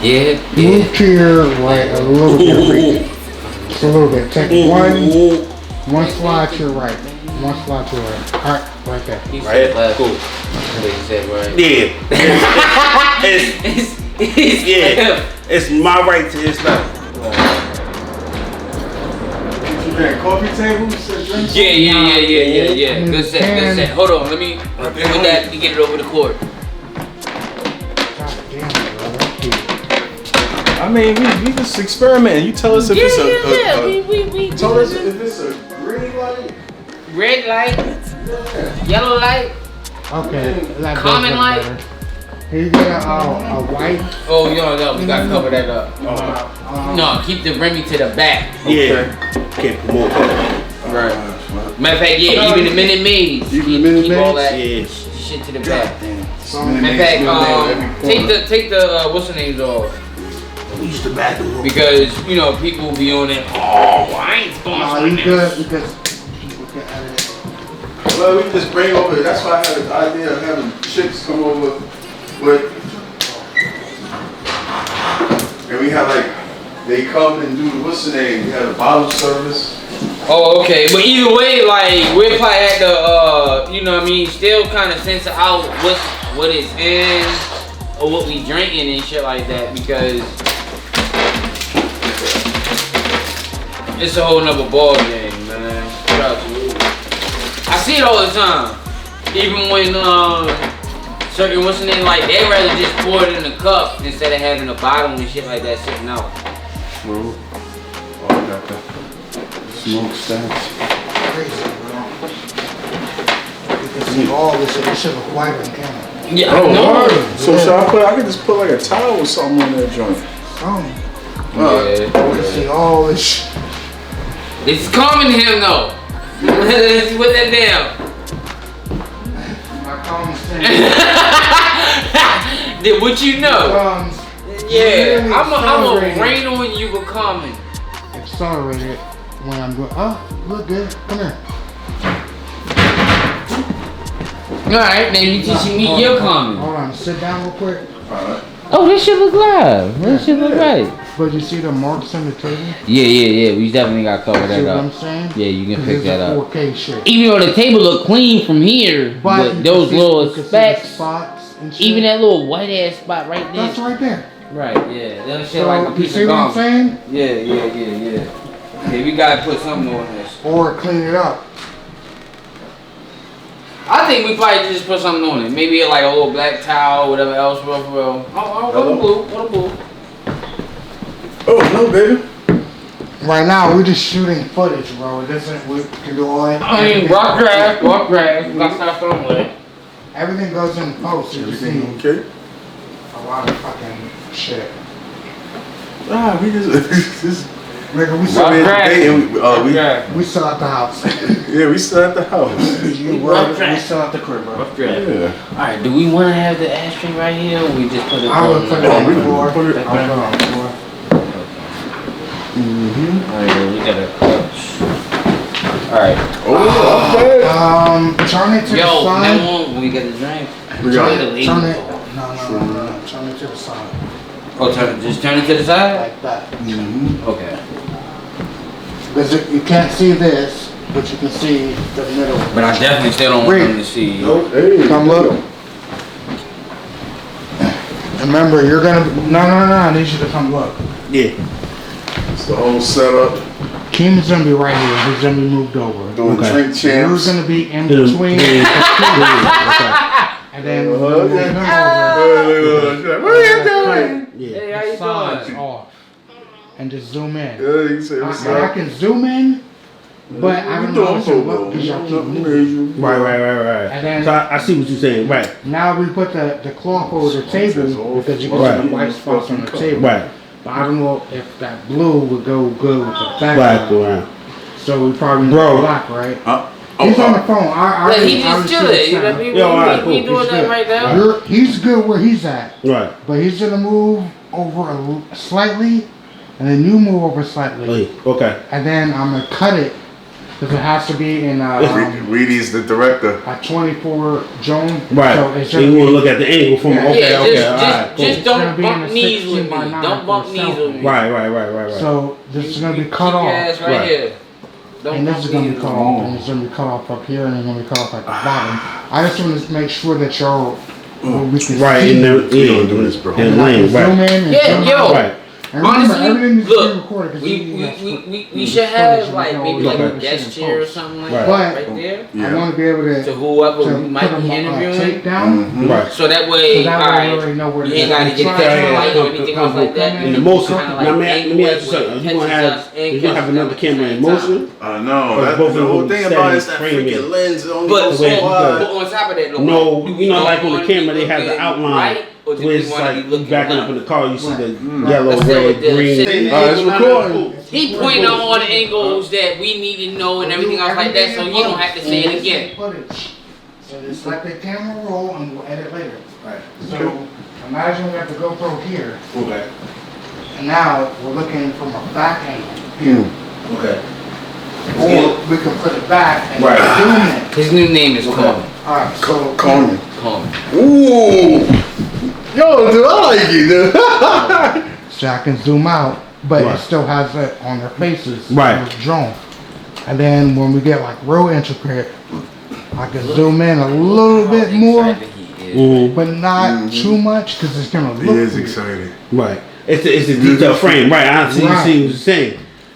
[SPEAKER 1] Yeah.
[SPEAKER 3] to your right a little bit. Just a little bit. Take one slide to your right. One slide to your right. Alright, right there.
[SPEAKER 1] He
[SPEAKER 2] Right.
[SPEAKER 1] said left.
[SPEAKER 2] Cool.
[SPEAKER 1] That's what he said, right?
[SPEAKER 2] Yeah.
[SPEAKER 1] It's
[SPEAKER 2] Yeah. It's my right to his left.
[SPEAKER 4] Coffee table, sit drinks.
[SPEAKER 1] Yeah. Good set, good set. Hold on, let me with that. Let me get it over the court.
[SPEAKER 3] God damn it, bro. That keep-
[SPEAKER 4] I mean, we just experimenting. You tell us if it's
[SPEAKER 1] We
[SPEAKER 4] tell us if it's a green light.
[SPEAKER 1] red light, yellow light.
[SPEAKER 3] Okay, that does
[SPEAKER 1] Common
[SPEAKER 3] look
[SPEAKER 1] light.
[SPEAKER 3] better. Here you get a white.
[SPEAKER 1] Oh, no, we gotta cover that up. No, keep the Remy to the back.
[SPEAKER 2] Yeah. Can't promote that.
[SPEAKER 1] Right. Matter of fact, yeah, even the Minute Maids.
[SPEAKER 4] Even the Minute
[SPEAKER 1] keep all
[SPEAKER 4] Maids?
[SPEAKER 1] that
[SPEAKER 2] Yeah.
[SPEAKER 1] shit to the back.
[SPEAKER 3] Some-
[SPEAKER 1] Matter of fact, take the what's the names off,
[SPEAKER 2] We used the bathroom.
[SPEAKER 1] because you know people will be on it. Oh, I ain't
[SPEAKER 3] Nah,
[SPEAKER 1] sponsoring
[SPEAKER 3] you
[SPEAKER 1] this.
[SPEAKER 3] good because we can edit it.
[SPEAKER 4] Well, we can just bring over. That's why I had the idea of having chicks come over with, and we have like they come and do what's the name? We have a bottle service.
[SPEAKER 1] Oh, okay. But either way, like we'll probably have to, you know what I mean, still kind of censor out what is in or what we drinking and shit like that, because it's a whole nother ball game, man. Trust me. I see it all the time. Even when certain what's the name, like they rather just pour it in a cup instead of having a bottle and shit like that sitting out.
[SPEAKER 4] Oh, got the smoke stacks.
[SPEAKER 3] Crazy, bro. You can see all this shit. This shit look white on camera.
[SPEAKER 1] Yeah,
[SPEAKER 4] Oh,
[SPEAKER 1] I know.
[SPEAKER 4] word. So should I could just put like a towel or something on that joint.
[SPEAKER 3] You can see all this shit.
[SPEAKER 1] It's calming him though. Let's put that down.
[SPEAKER 3] My common sense
[SPEAKER 1] Did what you know?
[SPEAKER 3] comes
[SPEAKER 1] Yeah,
[SPEAKER 3] really
[SPEAKER 1] I'm a
[SPEAKER 3] accelerated.
[SPEAKER 1] rain on you for calming.
[SPEAKER 3] accelerated when I'm going. Oh, look good. Come here.
[SPEAKER 1] Alright, now you teaching me your calming.
[SPEAKER 3] Hold on. Sit down real quick.
[SPEAKER 1] Oh, this shit look live. This shit look right.
[SPEAKER 3] But you see the marks on the table?
[SPEAKER 1] Yeah. We definitely got to cover
[SPEAKER 3] See
[SPEAKER 1] that
[SPEAKER 3] what I'm
[SPEAKER 1] up.
[SPEAKER 3] saying?
[SPEAKER 1] Yeah, you can
[SPEAKER 3] This
[SPEAKER 1] pick
[SPEAKER 3] is
[SPEAKER 1] that
[SPEAKER 3] a
[SPEAKER 1] up.
[SPEAKER 3] 4K shit.
[SPEAKER 1] Even though the table look clean from here,
[SPEAKER 3] you
[SPEAKER 1] but
[SPEAKER 3] can
[SPEAKER 1] those
[SPEAKER 3] see-
[SPEAKER 1] little
[SPEAKER 3] you can see the
[SPEAKER 1] specks,
[SPEAKER 3] spots and shit.
[SPEAKER 1] even that little white ass spot right there.
[SPEAKER 3] That's right there.
[SPEAKER 1] Right, yeah. That shit
[SPEAKER 3] So
[SPEAKER 1] like a
[SPEAKER 3] you
[SPEAKER 1] piece
[SPEAKER 3] see
[SPEAKER 1] of
[SPEAKER 3] what I'm
[SPEAKER 1] gum.
[SPEAKER 3] saying?
[SPEAKER 1] Yeah. Yeah, we gotta put something on this.
[SPEAKER 3] Or clean it up.
[SPEAKER 1] I think we probably just put something on it. Maybe like a little black towel, whatever else, bro. Oh, what a blue.
[SPEAKER 4] Oh no, baby.
[SPEAKER 3] Right now, we're just shooting footage, bro. It doesn't. We can do all that.
[SPEAKER 1] I mean,
[SPEAKER 3] everything-
[SPEAKER 1] rock grass. We gotta start filming with it.
[SPEAKER 3] Everything goes in post. You
[SPEAKER 4] Everything
[SPEAKER 3] see
[SPEAKER 4] okay?
[SPEAKER 3] a lot of fucking shit.
[SPEAKER 4] Ah, we just
[SPEAKER 3] Nigga, we
[SPEAKER 1] Rock
[SPEAKER 3] still,
[SPEAKER 1] grass.
[SPEAKER 4] we
[SPEAKER 3] we still at the house.
[SPEAKER 4] yeah, we still at the house.
[SPEAKER 3] You
[SPEAKER 1] Rock
[SPEAKER 3] were, we
[SPEAKER 1] grass.
[SPEAKER 3] still at the crib, bro.
[SPEAKER 4] Yeah.
[SPEAKER 1] Alright, do we want to have the ashtray right here, or we just put it
[SPEAKER 3] I would put it
[SPEAKER 4] Oh,
[SPEAKER 3] on
[SPEAKER 4] we
[SPEAKER 3] the
[SPEAKER 4] can
[SPEAKER 3] floor.
[SPEAKER 4] put it-
[SPEAKER 3] I'll put it on the floor.
[SPEAKER 1] Alright, we gotta. Alright.
[SPEAKER 4] Oh, okay.
[SPEAKER 3] Turn it to the
[SPEAKER 1] Yo, from
[SPEAKER 3] side.
[SPEAKER 1] now on, when we get the drink,
[SPEAKER 4] We
[SPEAKER 1] turn
[SPEAKER 4] got
[SPEAKER 1] the
[SPEAKER 4] it.
[SPEAKER 1] lady.
[SPEAKER 3] Turn it. No. Turn it to the side.
[SPEAKER 1] Oh, just turn it to the side?
[SPEAKER 3] like that.
[SPEAKER 1] Okay.
[SPEAKER 3] Because you can't see this, but you can see the middle.
[SPEAKER 1] But I definitely still don't want
[SPEAKER 3] Wait.
[SPEAKER 1] them to see.
[SPEAKER 4] Hey,
[SPEAKER 3] Come look. Remember, you're gonna. No, I need you to come look.
[SPEAKER 2] Yeah.
[SPEAKER 4] It's the whole setup.
[SPEAKER 3] Keem's gonna be right here. He's gonna be moved over.
[SPEAKER 4] Doing
[SPEAKER 2] Okay.
[SPEAKER 4] drink
[SPEAKER 3] You're
[SPEAKER 4] champs.
[SPEAKER 3] gonna be in between. And then we'll move him over.
[SPEAKER 4] What are you doing?
[SPEAKER 1] Hey, how you
[SPEAKER 3] Sides
[SPEAKER 1] doing?
[SPEAKER 3] off. And just zoom in.
[SPEAKER 4] Yeah, you say what's
[SPEAKER 3] I
[SPEAKER 4] up.
[SPEAKER 3] can zoom in, but I don't know how to look because y'all keep moving.
[SPEAKER 2] Right.
[SPEAKER 3] And then
[SPEAKER 2] So I see what you're saying. Right.
[SPEAKER 3] now we put the cloth over the table because you can see the white spots on the table.
[SPEAKER 2] Right.
[SPEAKER 3] But I don't know if that blue would go good with the
[SPEAKER 2] Right.
[SPEAKER 3] background.
[SPEAKER 2] Around.
[SPEAKER 3] So we probably
[SPEAKER 2] Bro.
[SPEAKER 3] need black, right?
[SPEAKER 4] Oh,
[SPEAKER 3] He's on the phone. I
[SPEAKER 1] Look, he just
[SPEAKER 3] already see
[SPEAKER 1] chilling.
[SPEAKER 3] the
[SPEAKER 1] You know,
[SPEAKER 3] sound.
[SPEAKER 1] we
[SPEAKER 2] Yo, alright,
[SPEAKER 1] doing
[SPEAKER 3] He's
[SPEAKER 1] that
[SPEAKER 3] good.
[SPEAKER 1] right now.
[SPEAKER 3] He's good where he's at,
[SPEAKER 2] Right.
[SPEAKER 3] but he's gonna move over slightly, and then you move over slightly,
[SPEAKER 2] Okay.
[SPEAKER 3] and then I'm gonna cut it because it has to be in
[SPEAKER 4] Reedy's the director.
[SPEAKER 3] a 24 Joan.
[SPEAKER 2] Right.
[SPEAKER 3] So it's
[SPEAKER 2] So
[SPEAKER 3] gonna
[SPEAKER 2] you want to
[SPEAKER 3] be,
[SPEAKER 2] look at the angle from.
[SPEAKER 3] Yeah.
[SPEAKER 2] Okay.
[SPEAKER 1] Yeah,
[SPEAKER 2] Okay.
[SPEAKER 1] just
[SPEAKER 2] All right. Cool.
[SPEAKER 1] just
[SPEAKER 3] It's gonna
[SPEAKER 1] don't
[SPEAKER 3] be in
[SPEAKER 1] bump
[SPEAKER 3] a
[SPEAKER 1] knees
[SPEAKER 3] 16
[SPEAKER 1] with me.
[SPEAKER 3] by 9
[SPEAKER 1] Don't bump
[SPEAKER 3] for
[SPEAKER 1] knees with
[SPEAKER 3] selfie.
[SPEAKER 1] me.
[SPEAKER 2] Right.
[SPEAKER 3] So this is gonna be
[SPEAKER 1] Keep
[SPEAKER 3] cut
[SPEAKER 1] your
[SPEAKER 3] off,
[SPEAKER 1] ass right
[SPEAKER 2] Right.
[SPEAKER 1] here. Don't
[SPEAKER 3] and this
[SPEAKER 1] bump
[SPEAKER 3] is gonna be
[SPEAKER 1] knees
[SPEAKER 3] cut
[SPEAKER 1] with me.
[SPEAKER 3] off, and it's gonna be cut off up here, and it's gonna be cut off at the bottom. I just want to make sure that y'all we can
[SPEAKER 2] Right.
[SPEAKER 3] see.
[SPEAKER 2] In the
[SPEAKER 4] We don't do this, bro.
[SPEAKER 2] In
[SPEAKER 3] And
[SPEAKER 2] the
[SPEAKER 3] I can
[SPEAKER 2] lane.
[SPEAKER 3] zoom
[SPEAKER 2] Right.
[SPEAKER 3] in and
[SPEAKER 1] Yeah,
[SPEAKER 3] zoom
[SPEAKER 1] yo.
[SPEAKER 3] out.
[SPEAKER 2] Right.
[SPEAKER 3] And remember, everything
[SPEAKER 1] Honestly,
[SPEAKER 3] needs to be
[SPEAKER 1] look,
[SPEAKER 3] recorded 'cause
[SPEAKER 1] we
[SPEAKER 3] you
[SPEAKER 1] should
[SPEAKER 3] footage
[SPEAKER 1] have
[SPEAKER 3] and
[SPEAKER 1] like
[SPEAKER 3] we
[SPEAKER 1] maybe
[SPEAKER 3] can
[SPEAKER 1] like a
[SPEAKER 3] always
[SPEAKER 1] guest
[SPEAKER 3] see
[SPEAKER 1] chair or
[SPEAKER 3] post.
[SPEAKER 1] something like
[SPEAKER 2] Right.
[SPEAKER 1] that right there.
[SPEAKER 3] I want to be able
[SPEAKER 1] To
[SPEAKER 3] to
[SPEAKER 1] whoever we
[SPEAKER 3] put
[SPEAKER 1] might
[SPEAKER 3] them
[SPEAKER 1] be
[SPEAKER 3] on
[SPEAKER 1] interviewing.
[SPEAKER 3] tape down.
[SPEAKER 2] Right.
[SPEAKER 1] So that
[SPEAKER 3] So
[SPEAKER 1] way,
[SPEAKER 3] that way we
[SPEAKER 1] alright,
[SPEAKER 3] already know where
[SPEAKER 1] you
[SPEAKER 3] to
[SPEAKER 1] ain't gotta get
[SPEAKER 3] Try
[SPEAKER 1] that
[SPEAKER 3] it.
[SPEAKER 1] light or anything else like that.
[SPEAKER 2] In the motion.
[SPEAKER 1] Kinda like
[SPEAKER 2] Now, let me ask you
[SPEAKER 1] angle
[SPEAKER 2] something.
[SPEAKER 1] it
[SPEAKER 2] You gonna
[SPEAKER 1] catches
[SPEAKER 2] have
[SPEAKER 1] us and
[SPEAKER 2] you gonna have
[SPEAKER 1] catches
[SPEAKER 2] another
[SPEAKER 1] them
[SPEAKER 2] camera
[SPEAKER 1] at
[SPEAKER 2] in
[SPEAKER 1] the same
[SPEAKER 2] motion?
[SPEAKER 4] I know.
[SPEAKER 2] But
[SPEAKER 4] That,
[SPEAKER 2] both
[SPEAKER 4] the
[SPEAKER 2] of
[SPEAKER 4] whole
[SPEAKER 2] them
[SPEAKER 4] thing
[SPEAKER 2] steady
[SPEAKER 4] about it is that
[SPEAKER 2] framing.
[SPEAKER 4] freaking lens only
[SPEAKER 1] But
[SPEAKER 4] goes
[SPEAKER 2] the way
[SPEAKER 4] so
[SPEAKER 2] you
[SPEAKER 4] wide.
[SPEAKER 1] but on top of that, though,
[SPEAKER 2] No,
[SPEAKER 1] do we
[SPEAKER 2] you know,
[SPEAKER 1] don't
[SPEAKER 2] like on the
[SPEAKER 1] wanna be
[SPEAKER 2] camera, they have the
[SPEAKER 1] looking
[SPEAKER 2] outline.
[SPEAKER 1] right, or do
[SPEAKER 2] Where
[SPEAKER 1] we
[SPEAKER 2] it's
[SPEAKER 1] wanna
[SPEAKER 2] like
[SPEAKER 1] be
[SPEAKER 2] you
[SPEAKER 1] looking
[SPEAKER 2] backing
[SPEAKER 1] left?
[SPEAKER 2] up in the car, you see the
[SPEAKER 3] Right.
[SPEAKER 2] yellow,
[SPEAKER 1] Let's deal
[SPEAKER 2] red,
[SPEAKER 1] with this.
[SPEAKER 2] green.
[SPEAKER 1] Say
[SPEAKER 4] it's recording.
[SPEAKER 1] He pointing out all the angles that we need to know and everything else like that, so you don't have to say it again.
[SPEAKER 3] Footage. So just let the camera roll and we'll edit later.
[SPEAKER 2] Right.
[SPEAKER 3] So imagine we have the GoPro here,
[SPEAKER 2] Okay.
[SPEAKER 3] and now we're looking from a back angle here.
[SPEAKER 2] Okay.
[SPEAKER 3] Or we can put it back and
[SPEAKER 2] Right.
[SPEAKER 3] zoom in.
[SPEAKER 1] His new name is Coleman.
[SPEAKER 3] Alright, so
[SPEAKER 4] Coleman.
[SPEAKER 1] Coleman.
[SPEAKER 4] Ooh. Yo, dude, I like you, dude.
[SPEAKER 3] so I can zoom out, but
[SPEAKER 2] Right.
[SPEAKER 3] it still has it on their faces.
[SPEAKER 2] Right.
[SPEAKER 3] on the drone. And then when we get like real intricate, I can zoom in a little bit more, but not too much because it's gonna
[SPEAKER 4] He
[SPEAKER 3] look
[SPEAKER 4] is
[SPEAKER 3] weird.
[SPEAKER 4] excited.
[SPEAKER 2] Right. It's a detailed frame. Right. I see. You
[SPEAKER 3] Right.
[SPEAKER 2] see what you're saying.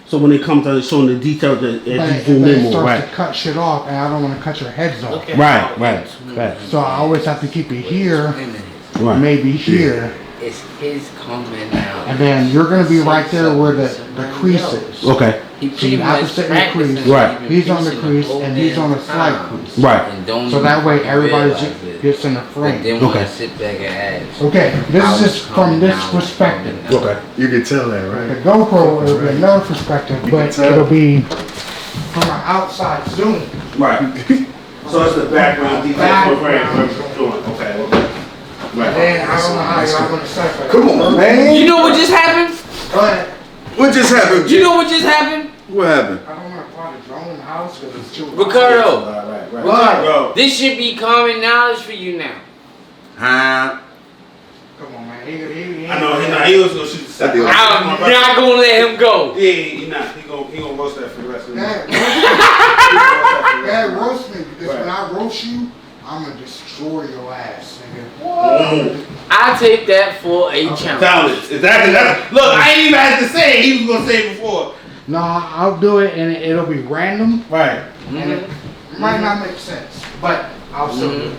[SPEAKER 2] So when it comes to showing the detail, that
[SPEAKER 3] But
[SPEAKER 2] you
[SPEAKER 3] if
[SPEAKER 2] zoom in
[SPEAKER 3] it
[SPEAKER 2] more.
[SPEAKER 3] starts
[SPEAKER 2] Right.
[SPEAKER 3] to cut shit off, and I don't want to cut your heads off.
[SPEAKER 2] Right. Right.
[SPEAKER 3] So I always have to keep it here,
[SPEAKER 2] Right.
[SPEAKER 3] maybe here,
[SPEAKER 1] It's his comment now.
[SPEAKER 3] and then you're gonna be right there where the crease is.
[SPEAKER 2] Okay.
[SPEAKER 1] He
[SPEAKER 3] So you have to sit in the crease.
[SPEAKER 2] Right.
[SPEAKER 3] He's on the crease and he's on the slight crease.
[SPEAKER 2] Right.
[SPEAKER 3] So that way everybody gets in the
[SPEAKER 1] But
[SPEAKER 3] frame.
[SPEAKER 1] then when
[SPEAKER 2] Okay.
[SPEAKER 1] I sit back and ask.
[SPEAKER 3] Okay, this is just from this perspective.
[SPEAKER 2] Okay.
[SPEAKER 4] You can tell that,
[SPEAKER 3] The
[SPEAKER 4] right?
[SPEAKER 3] GoPro will be another perspective, but
[SPEAKER 4] tell.
[SPEAKER 3] it'll be from an outside zoom.
[SPEAKER 2] Right. So it's the background detail for frame.
[SPEAKER 3] Background.
[SPEAKER 2] Okay.
[SPEAKER 3] And
[SPEAKER 2] Right.
[SPEAKER 3] then I don't know how y'all gonna separate.
[SPEAKER 4] Come on, man.
[SPEAKER 1] You know what just happened?
[SPEAKER 3] But
[SPEAKER 4] What just happened?
[SPEAKER 1] You know what just happened?
[SPEAKER 4] What happened?
[SPEAKER 3] I don't wanna fly the drone in the house because it's too.
[SPEAKER 1] Ricardo,
[SPEAKER 2] Right.
[SPEAKER 3] What?
[SPEAKER 1] this should be common knowledge for you now.
[SPEAKER 4] Huh?
[SPEAKER 3] Come on, man. He
[SPEAKER 2] I know he was gonna shoot the
[SPEAKER 4] That deal.
[SPEAKER 1] I'm not gonna let him go.
[SPEAKER 2] Yeah, he not. He gonna roast that for the rest of the night.
[SPEAKER 3] Yeah, roast me because when I roast you, I'm gonna destroy your ass, nigga.
[SPEAKER 1] I take that for a challenge.
[SPEAKER 2] Challenge. Exactly. Look, I ain't even had to say it. He was gonna say it before.
[SPEAKER 3] No, I'll do it and it'll be random
[SPEAKER 2] Right.
[SPEAKER 3] and it might not make sense, but I'll still do it.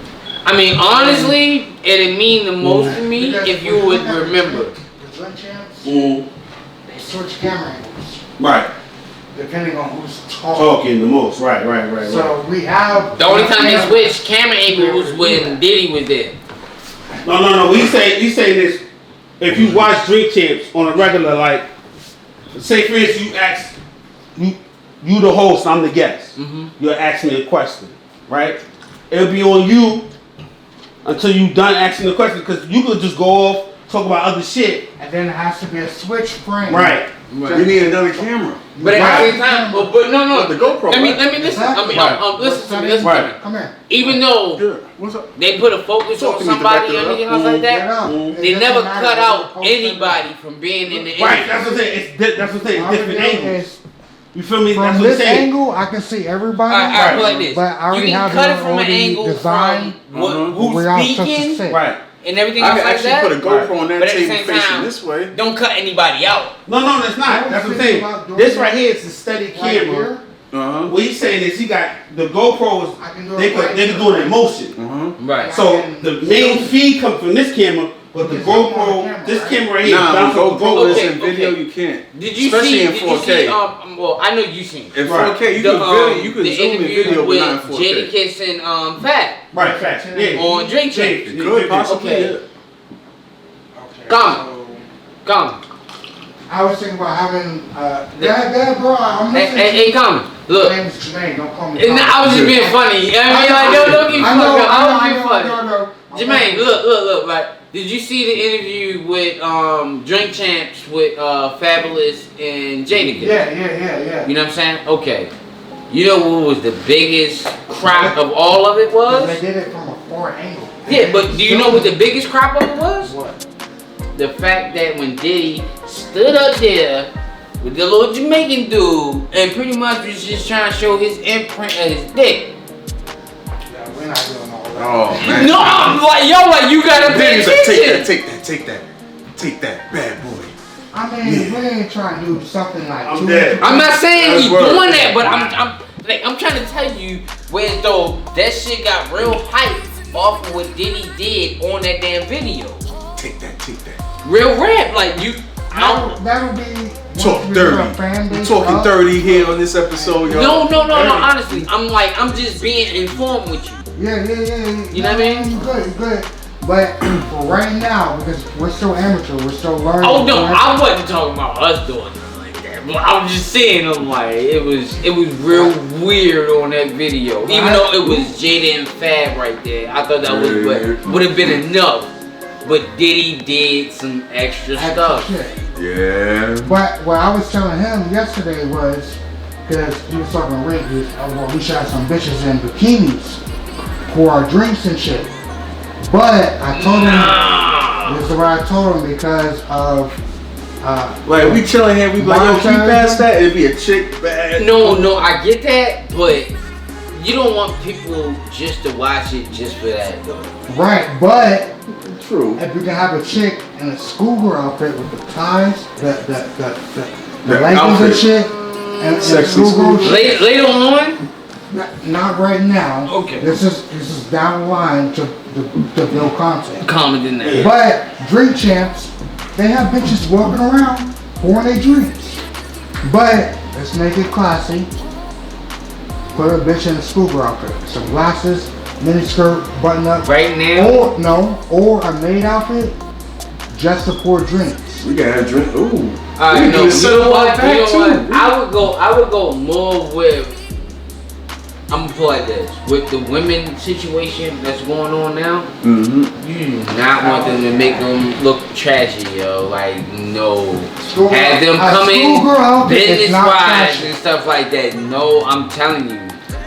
[SPEAKER 1] I mean, honestly, it'd mean the most to me
[SPEAKER 3] Because
[SPEAKER 1] if you
[SPEAKER 3] when
[SPEAKER 1] would
[SPEAKER 3] have
[SPEAKER 1] remember.
[SPEAKER 3] The Drink Champs,
[SPEAKER 2] Mm.
[SPEAKER 3] they switch camera angles
[SPEAKER 2] Right.
[SPEAKER 3] depending on who's talking.
[SPEAKER 2] Talking the most. Right.
[SPEAKER 3] So we have.
[SPEAKER 1] The only time they switched camera angle was when Diddy was there.
[SPEAKER 2] No. We say this. If you watch Drink Champs on a regular, like, say for instance, you ask you the host, I'm the guest. You're asking me a question, right? It'll be on you until you done asking the question because you could just go off talk about other shit.
[SPEAKER 3] And then it has to be a switch frame.
[SPEAKER 2] Right.
[SPEAKER 4] We need another camera.
[SPEAKER 1] But at the same time, but no.
[SPEAKER 4] But the GoPro,
[SPEAKER 1] Let me
[SPEAKER 4] right?
[SPEAKER 1] listen. I mean,
[SPEAKER 3] Right.
[SPEAKER 1] listen to me.
[SPEAKER 4] Right.
[SPEAKER 3] Come here.
[SPEAKER 1] Even though
[SPEAKER 4] Yeah. What's up?
[SPEAKER 1] they put a focus
[SPEAKER 4] Talk
[SPEAKER 1] on
[SPEAKER 4] to me,
[SPEAKER 1] somebody or
[SPEAKER 4] director.
[SPEAKER 1] anything else like
[SPEAKER 3] Get
[SPEAKER 1] that,
[SPEAKER 3] up.
[SPEAKER 4] Mm.
[SPEAKER 3] It
[SPEAKER 1] they
[SPEAKER 3] doesn't
[SPEAKER 1] never
[SPEAKER 3] matter
[SPEAKER 1] cut
[SPEAKER 3] what
[SPEAKER 1] out
[SPEAKER 3] the post is.
[SPEAKER 1] anybody from being in the
[SPEAKER 2] Right,
[SPEAKER 1] interview.
[SPEAKER 2] that's what I'm saying. That's what I'm saying.
[SPEAKER 3] All we
[SPEAKER 2] Different
[SPEAKER 3] do
[SPEAKER 2] angles.
[SPEAKER 3] is,
[SPEAKER 2] You feel me? That's
[SPEAKER 3] from
[SPEAKER 2] what I'm
[SPEAKER 3] this
[SPEAKER 2] saying.
[SPEAKER 3] angle, I can see everybody.
[SPEAKER 1] I like this.
[SPEAKER 3] But I
[SPEAKER 1] You
[SPEAKER 3] already
[SPEAKER 1] can
[SPEAKER 3] have
[SPEAKER 1] cut
[SPEAKER 3] it
[SPEAKER 1] it from an
[SPEAKER 3] already
[SPEAKER 1] angle
[SPEAKER 3] designed.
[SPEAKER 1] from what,
[SPEAKER 4] Uh-huh.
[SPEAKER 3] Where
[SPEAKER 1] who's
[SPEAKER 3] I'm supposed to
[SPEAKER 1] speaking
[SPEAKER 3] sit.
[SPEAKER 4] Right.
[SPEAKER 1] and everything
[SPEAKER 4] I
[SPEAKER 1] else
[SPEAKER 4] can
[SPEAKER 1] like
[SPEAKER 4] actually
[SPEAKER 1] that.
[SPEAKER 4] put a GoPro on that
[SPEAKER 1] But at the
[SPEAKER 4] table
[SPEAKER 1] same
[SPEAKER 4] facing
[SPEAKER 1] time,
[SPEAKER 4] this way.
[SPEAKER 1] don't cut anybody out.
[SPEAKER 2] No, that's not. That's what I'm saying. This right here is the steady
[SPEAKER 3] Right
[SPEAKER 2] camera.
[SPEAKER 3] here.
[SPEAKER 4] Uh-huh.
[SPEAKER 2] What he's saying is he got the GoPros.
[SPEAKER 3] I can do it
[SPEAKER 2] They
[SPEAKER 3] right
[SPEAKER 2] can
[SPEAKER 3] here.
[SPEAKER 2] do it in motion.
[SPEAKER 4] Uh-huh.
[SPEAKER 1] Right.
[SPEAKER 2] So the main feed comes from this camera, but the
[SPEAKER 3] It's on the
[SPEAKER 2] GoPro,
[SPEAKER 3] camera,
[SPEAKER 2] this
[SPEAKER 3] right?
[SPEAKER 2] camera right here,
[SPEAKER 4] Nah,
[SPEAKER 2] bounces
[SPEAKER 4] when
[SPEAKER 2] off the
[SPEAKER 4] GoPro
[SPEAKER 2] GoPro.
[SPEAKER 4] is
[SPEAKER 1] Okay,
[SPEAKER 4] in video,
[SPEAKER 1] okay.
[SPEAKER 4] you can't.
[SPEAKER 1] Did you
[SPEAKER 4] Especially
[SPEAKER 1] see?
[SPEAKER 4] in
[SPEAKER 1] Did
[SPEAKER 4] 4K.
[SPEAKER 1] you see? Well, I know you seen it.
[SPEAKER 4] In
[SPEAKER 2] Right.
[SPEAKER 4] 4K, you
[SPEAKER 1] The,
[SPEAKER 4] can video, you can
[SPEAKER 1] the
[SPEAKER 4] zoom in
[SPEAKER 1] interview
[SPEAKER 4] video, but
[SPEAKER 1] with
[SPEAKER 4] not in 4K.
[SPEAKER 1] Jadakiss and Fat
[SPEAKER 2] Right, fast. Yeah.
[SPEAKER 1] on Drink Champs.
[SPEAKER 4] It could possibly.
[SPEAKER 1] Okay.
[SPEAKER 4] Yeah.
[SPEAKER 1] Come. Come.
[SPEAKER 3] I was thinking about having, that bro, I'm listening.
[SPEAKER 1] Hey, come.
[SPEAKER 3] My
[SPEAKER 1] Look.
[SPEAKER 3] name is Jermaine, don't call me.
[SPEAKER 1] And I was just being funny. I mean, like, don't get
[SPEAKER 3] I know,
[SPEAKER 1] fucked up. I was
[SPEAKER 3] I
[SPEAKER 1] being funny.
[SPEAKER 3] know.
[SPEAKER 1] Jermaine, look. Like, did you see the interview with Drink Champs with Fabulous and Jadakiss?
[SPEAKER 3] Yeah.
[SPEAKER 1] You know what I'm saying? Okay. You know what was the biggest crop of all of it
[SPEAKER 3] They
[SPEAKER 1] was?
[SPEAKER 3] did it from a foreign angle.
[SPEAKER 1] Yeah, but do you know what the biggest crop of it was?
[SPEAKER 3] What?
[SPEAKER 1] The fact that when Diddy stood up there with the little Jamaican dude and pretty much was just trying to show his imprint of his dick.
[SPEAKER 3] Yeah, we're not doing all that.
[SPEAKER 4] Oh, man.
[SPEAKER 1] No, I'm like, yo, like, you gotta pay
[SPEAKER 4] Niggas like,
[SPEAKER 1] attention.
[SPEAKER 4] take that, bad boy.
[SPEAKER 3] I mean, we ain't trying to do something like
[SPEAKER 2] I'm
[SPEAKER 3] too
[SPEAKER 2] dead.
[SPEAKER 1] I'm not saying he's
[SPEAKER 4] That's word.
[SPEAKER 1] doing that, but I'm trying to tell you where though that shit got real hype off of what Diddy did on that damn video.
[SPEAKER 4] Take that.
[SPEAKER 1] Real rap, like you.
[SPEAKER 3] That'll be
[SPEAKER 4] Talk
[SPEAKER 3] once we get our
[SPEAKER 4] dirty.
[SPEAKER 3] fan
[SPEAKER 4] We
[SPEAKER 3] base
[SPEAKER 4] talking
[SPEAKER 3] up.
[SPEAKER 4] dirty here on this episode, y'all.
[SPEAKER 1] No. Honestly, I'm just being informed with you.
[SPEAKER 3] Yeah.
[SPEAKER 1] You know what I mean?
[SPEAKER 3] You good. But for right now, because we're still amateur, we're still learning.
[SPEAKER 1] Oh no, I wasn't talking about us doing nothing like that. But I was just saying, I'm like, it was real weird on that video. Even though it was Jada and Fab right there, I thought that would have been enough. But Diddy did some extra stuff.
[SPEAKER 3] Shit.
[SPEAKER 4] Yeah.
[SPEAKER 3] But what I was telling him yesterday was, because he was talking to Rick, we should have some bitches in bikinis for our drinks and shit. But I told him, this is what I told him because of,
[SPEAKER 4] Like, we chilling here, we be like, yo, can you pass that? It'd be a chick bad.
[SPEAKER 1] No, I get that, but you don't want people just to watch it just for that though.
[SPEAKER 3] right, but
[SPEAKER 4] True.
[SPEAKER 3] if we can have a chick in a schoolgirl outfit with the ties, the
[SPEAKER 4] The
[SPEAKER 3] leggings and
[SPEAKER 4] outfit.
[SPEAKER 3] shit, and
[SPEAKER 4] Sexy
[SPEAKER 3] schoolgirl
[SPEAKER 4] school.
[SPEAKER 3] shit.
[SPEAKER 1] Later on,
[SPEAKER 3] Not right now.
[SPEAKER 1] Okay.
[SPEAKER 3] This is down the line to build content.
[SPEAKER 1] comment in there.
[SPEAKER 3] But drink champs, they have bitches walking around pouring their drinks. But let's make it classy. Put a bitch in a schoolgirl outfit, some glasses, miniskirt, button up.
[SPEAKER 1] Right now,
[SPEAKER 3] Or a maid outfit, just to pour drinks.
[SPEAKER 4] We gotta drink. Ooh.
[SPEAKER 1] I
[SPEAKER 4] We
[SPEAKER 1] know.
[SPEAKER 4] can
[SPEAKER 1] You
[SPEAKER 4] set
[SPEAKER 1] know
[SPEAKER 4] up
[SPEAKER 1] what?
[SPEAKER 4] like that,
[SPEAKER 1] You know what?
[SPEAKER 4] too.
[SPEAKER 1] I would go more with. I'm gonna put it like this: with the women situation that's going on now,
[SPEAKER 4] Mm-hmm.
[SPEAKER 1] you do not want them to make them look trashy, yo. Like no,
[SPEAKER 3] School-
[SPEAKER 1] have them
[SPEAKER 3] a
[SPEAKER 1] come
[SPEAKER 3] schoolgirl outfit is
[SPEAKER 1] business
[SPEAKER 3] not
[SPEAKER 1] wise
[SPEAKER 3] trashy.
[SPEAKER 1] and stuff like that. No, I'm telling you.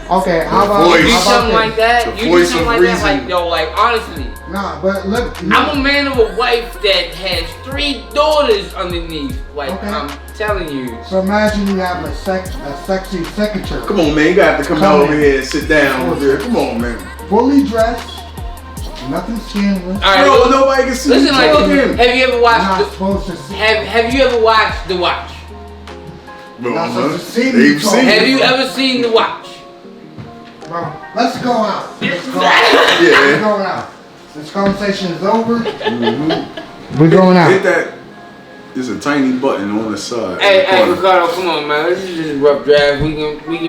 [SPEAKER 3] Okay, how about
[SPEAKER 4] voice.
[SPEAKER 1] You do
[SPEAKER 3] how about
[SPEAKER 1] something
[SPEAKER 3] this?
[SPEAKER 1] like that.
[SPEAKER 4] The
[SPEAKER 1] You do
[SPEAKER 4] voice
[SPEAKER 1] something
[SPEAKER 4] of
[SPEAKER 1] like that.
[SPEAKER 4] reason.
[SPEAKER 1] Like yo, like honestly.
[SPEAKER 3] Nah, but look.
[SPEAKER 1] I'm a man of a wife that has 3 daughters underneath. Like
[SPEAKER 3] Okay.
[SPEAKER 1] I'm telling you.
[SPEAKER 3] So imagine you have a sexy secretary,
[SPEAKER 4] Come on, man. You gotta have to come
[SPEAKER 3] Come
[SPEAKER 4] over
[SPEAKER 3] in.
[SPEAKER 4] here and sit down over here. Come on, man.
[SPEAKER 3] fully dressed, nothing scandalous.
[SPEAKER 1] All right,
[SPEAKER 4] Bro, nobody can see
[SPEAKER 1] listen,
[SPEAKER 4] you
[SPEAKER 1] like,
[SPEAKER 4] talking.
[SPEAKER 1] have you ever
[SPEAKER 3] You're
[SPEAKER 1] watched?
[SPEAKER 3] not supposed to see.
[SPEAKER 1] Have you ever watched The Watch?
[SPEAKER 4] Bro,
[SPEAKER 3] Not supposed to see me
[SPEAKER 4] they've
[SPEAKER 3] talk.
[SPEAKER 4] seen
[SPEAKER 1] Have you
[SPEAKER 4] it.
[SPEAKER 1] ever seen The Watch?
[SPEAKER 3] Bro, let's go out. Let's go out.
[SPEAKER 4] Yeah.
[SPEAKER 3] We're going out. This conversation is over. We're going
[SPEAKER 4] Hit
[SPEAKER 3] out.
[SPEAKER 4] that. There's a tiny button on the side.
[SPEAKER 1] Hey,
[SPEAKER 4] in the corner.
[SPEAKER 1] Ricardo, come on, man. This is just a rough draft. We can